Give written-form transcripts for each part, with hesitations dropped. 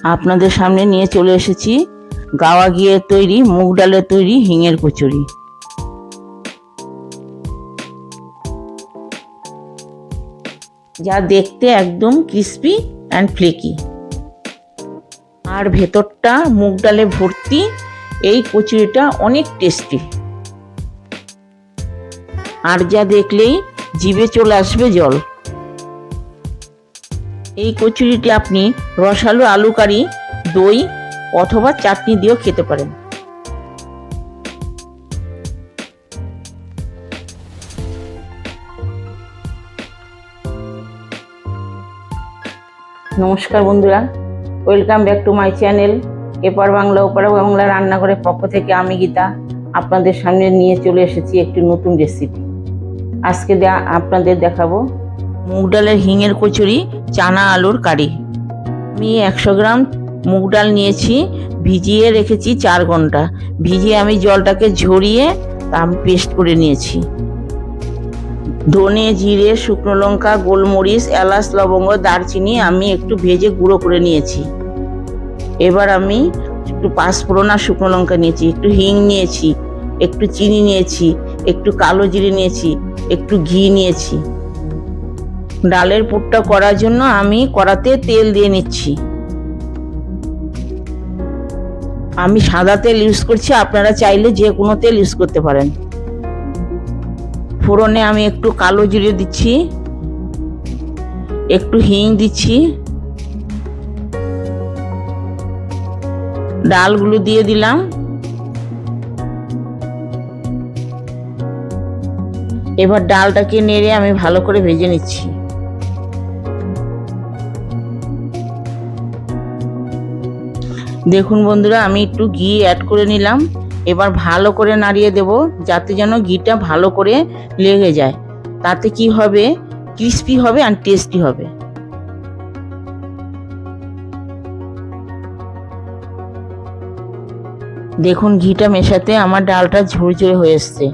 আপনাদের সামনে নিয়ে চলে এসেছি গাওয়া ঘিয়ের তৈরি মুগ ডালের তৈরি হিঙের কচুরি। যা দেখতে একদম ক্রিস্পি অ্যান্ড ফ্লেকি, আর ভেতরটা মুগ ডালে ভর্তি। এই কচুরিটা অনেক টেস্টি, আর যা দেখলেই জিভে চলে আসবে জল। এই কচুরিটি আপনি রসালো আলু কারি, দই অথবা চাটনি দিয়েও খেতে পারেন। নমস্কার বন্ধুরা, welcome back to my channel এপার বাংলা ওপার বাংলা রান্নাঘরের পক্ষ থেকে আমি গীতা আপনাদের সামনে নিয়ে চলে এসেছি একটি নতুন রেসিপি। আজকে আপনাদের দেখাবো মুগ ডালের হিঙের কচুরি, চানা আলুর কারি। আমি 100 গ্রাম মুগ ডাল নিয়েছি, ভিজিয়ে রেখেছি 4 ঘন্টা। ভিজিয়ে আমি জলটাকে ঝরিয়ে আমি পেস্ট করে নিয়েছি। ধনে, জিরে, শুকনো লঙ্কা, গোলমরিচ, এলাচ, লবঙ্গ, দারচিনি আমি একটু ভেজে গুঁড়ো করে নিয়েছি। এবার আমি একটু পাঁচফোড়ন আর শুকনো লঙ্কা নিয়েছি, একটু হিং নিয়েছি, একটু চিনি নিয়েছি, একটু কালো জিরে নিয়েছি, একটু ঘি নিয়েছি। ডালের পুরটা করার জন্য আমি কড়াতে তেল দিয়ে নিচ্ছি। আমি সাদা তেল ইউজ করছি, আপনারা চাইলে যে কোনো তেল ইউজ করতে পারেন। ফোড়নে আমি একটু কালো জিরে দিচ্ছি, একটু হিং দিচ্ছি, ডালগুলো দিয়ে দিলাম। এবার ডালটাকে নেড়ে আমি ভালো করে ভেজে নিচ্ছি। দেখুন বন্ধুরা, আমি একটু ঘি অ্যাড করে নিলাম। এবার ভালো করে নাড়িয়ে দেব, যাতে যেন ঘিটা ভালো করে লেগে যায়। তাতে কি হবে, ক্রিস্পি হবে আর টেস্টি হবে। দেখুন ঘিটা মেশাতে আমার ডালটা ঝরঝরে হয়ে এসছে,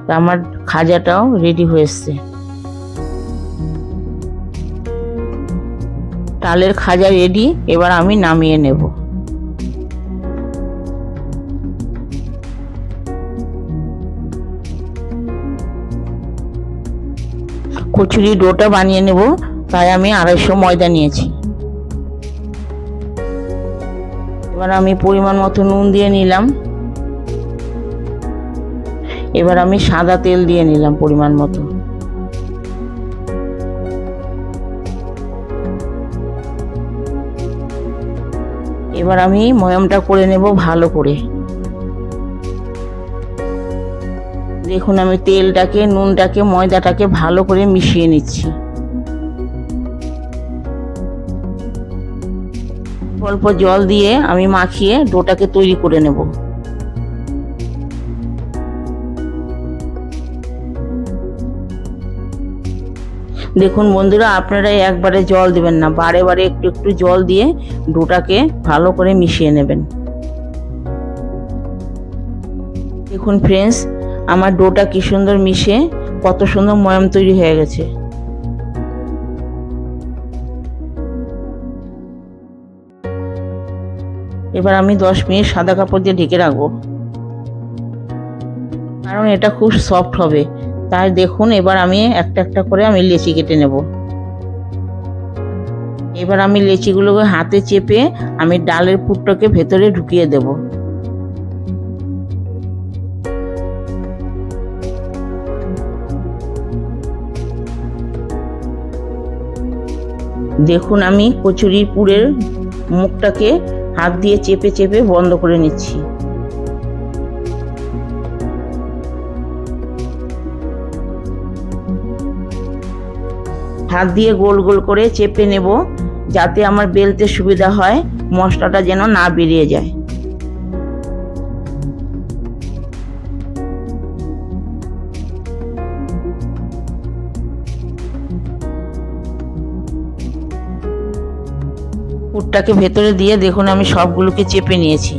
তা আমার খাজাটাও রেডি হয়ে এসছে। ডালের খাজা রেডি, এবার আমি নামিয়ে নেব। কচুরি ডোটা বানিয়ে নেব, তাই আমি 250 ময়দা নিয়েছি। এবার আমি পরিমাণ মতো নুন দিয়ে নিলাম। এবার আমি সাদা তেল দিয়ে নিলাম পরিমাণ মতো। এবার আমি ময়ামটা করে নেব ভালো করে। দেখুন আমি তেলটাকে, নুনটাকে, ময়দাটাকে ভালো করে মিশিয়ে নিচ্ছি। অল্প জল দিয়ে আমি মাখিয়ে ডোটাকে তৈরি করে নেব। দেখুন বন্ধুরা, আপনারা একবারে জল দেবেন না, বারে বারে একটু একটু জল দিয়ে ডোটাকে ভালো করে মিশিয়ে নেবেন। দেখুন ফ্রেন্ডস, আমার ডোটা কি সুন্দর মিশে কত সুন্দর ময়াম তৈরি হয়ে গেছে। এবার আমি 10 মিনিট সাদা কাপড় দিয়ে ঢেকে রাখবো, কারণ এটা খুব সফট হবে। তাই দেখুন এবার আমি একটা একটা করে আমি লেচি কেটে নেব। এবার আমি লেচিগুলোকে হাতে চেপে আমি ডালের পুরটাকে ভেতরে ঢুকিয়ে দেব। দেখুন আমি কচুরির পুরের মুখটাকে হাত দিয়ে চেপে চেপে বন্ধ করে নিচ্ছি। হাত দিয়ে গোল গোল করে চেপে নেব, যাতে আমার বেলতে সুবিধা হয়, মশলাটা যেন না বেরিয়ে যায়। পুরটাকে ভেতরে দিয়ে দেখুন আমি সবগুলোকে চেপে নিয়েছি।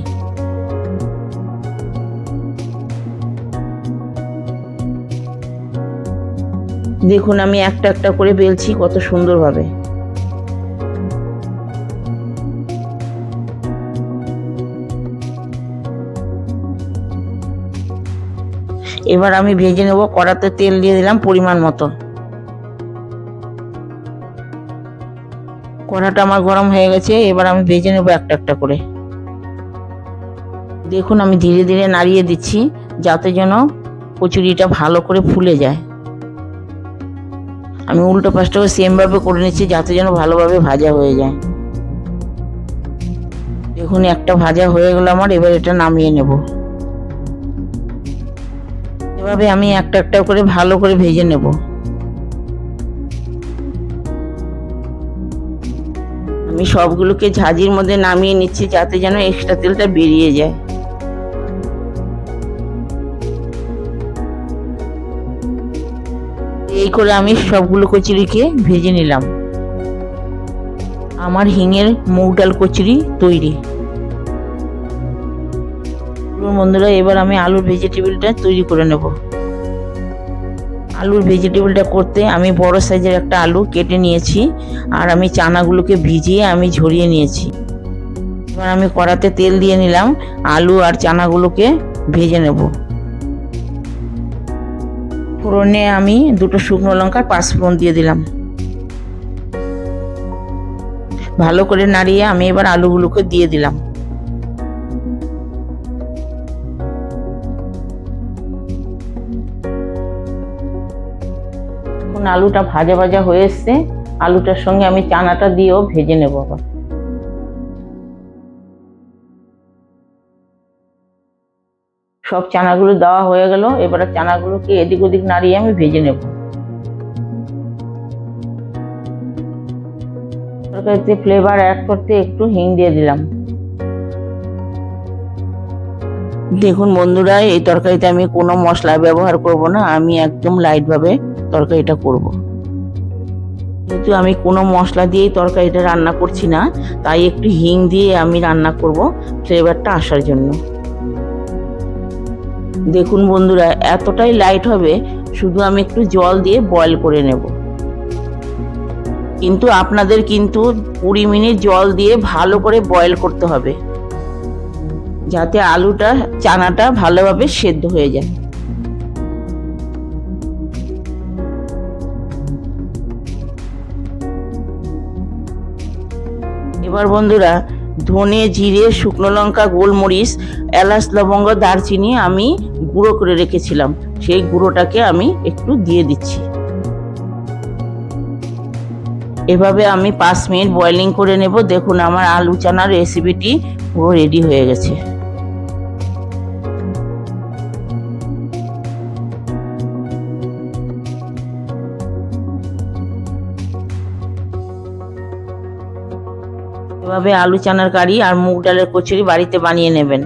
দেখুন আমি একটা একটা করে বেলছি কত সুন্দরভাবে। এবার আমি ভেজে নেব। কড়াতে তেল দিয়ে দিলাম পরিমাণ মতো। কড়াটা আমার গরম হয়ে গেছে, এবার আমি ভেজে নেব একটা একটা করে। দেখুন আমি ধীরে ধীরে নাড়িয়ে দিচ্ছি যাতে যেন কচুরিটা ভালো করে ফুলে যায়। আমি উল্টো পাশটাও সেম ভাবে করে নিচ্ছি যাতে যেন ভালোভাবে ভাজা হয়ে যায়। দেখুন একটা ভাজা হয়ে গেল আমার, এবার এটা নামিয়ে নেব। এভাবে আমি একটা একটা করে ভালো করে ভেজে নেব। আমি সবগুলোকে ঝাঁঝির মধ্যে নামিয়ে নিচ্ছি যাতে যেন এক্সট্রা তেলটা বেরিয়ে যায়। এই করে আমি সবগুলো কচুরিকে ভেজে নিলাম। আমার হিঙের মুগ ডাল কচুরি তৈরি। বন্ধুরা এবার আমি আলুর ভেজিটেবলটা তৈরি করে নেব। আলুর ভেজিটেবলটা করতে আমি বড় সাইজের একটা আলু কেটে নিয়েছি, আর আমি চানাগুলোকে ভিজিয়ে আমি ঝরিয়ে নিয়েছি। এবার আমি কড়াতে তেল দিয়ে নিলাম, আলু আর চানাগুলোকে ভেজে নেব। ফোড়নে আমি দুটো শুকনো লঙ্কার পাঁচফোড়ন দিয়ে দিলাম। ভালো করে নাড়িয়ে আমি এবার আলুগুলোকে দিয়ে দিলাম। এখন আলুটা ভাজা ভাজা হয়ে এসছে, আলুটার সঙ্গে আমি চানাটা দিয়েও ভেজে নেব। আবার সব চানাগুলো দেওয়া হয়ে গেল, এবারে চানাগুলোকে এদিক ওদিক নাড়িয়ে আমি ভেজে নেব। তরকারিতে ফ্লেভার অ্যাড করতে একটু হিং দিয়ে দিলাম। দেখুন বন্ধুরা এই তরকারিতে আমি কোনো মশলা ব্যবহার করব না, আমি একদম লাইট ভাবে তরকারিটা করব। যেহেতু আমি কোনো মশলা দিয়েই তরকারিটা রান্না করছি না, তাই একটু হিং দিয়ে আমি রান্না করব ফ্লেভারটা আসার জন্য। দেখুন বন্ধুরা এতটাই লাইট হবে, শুধু আমি একটু জল দিয়ে বয়েল করে নেব। কিন্তু আপনাদের 20 মিনিট জল দিয়ে ভালো করে বয়েল করতে হবে যাতে আলুটা চানাটা ভালোভাবে সেদ্ধ হয়ে যায়। এবার বন্ধুরা ধনে, জিরে, শুকনো লঙ্কা, গোলমরিচ, এলাচ, লবঙ্গ, দারচিনি আমি গুঁড়ো করে রেখেছিলাম, সেই গুঁড়োটাকে আমি একটু দিয়ে দিচ্ছি। এভাবে আমি 5 মিনিট বয়েলিং করে নেব। দেখুন আমার আলু চানার রেসিপিটি পুরো রেডি হয়ে গেছে। এভাবে আলু চানার কারি আর মুগ ডালের কচুরি বাড়িতে বানিয়ে নেবেন।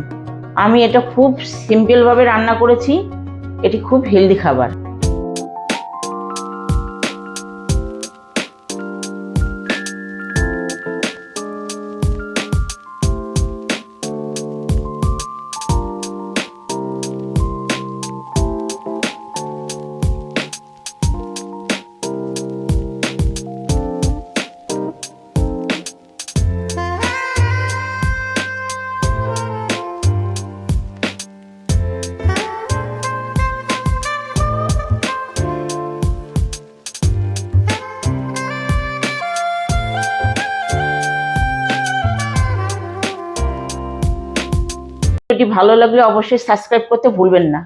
আমি এটা খুব সিম্পল ভাবে রান্না করেছি, এটি খুব হেলদি খাবার। ভিডিওটি ভালো লাগলে অবশ্যই সাবস্ক্রাইব করতে ভুলবেন না।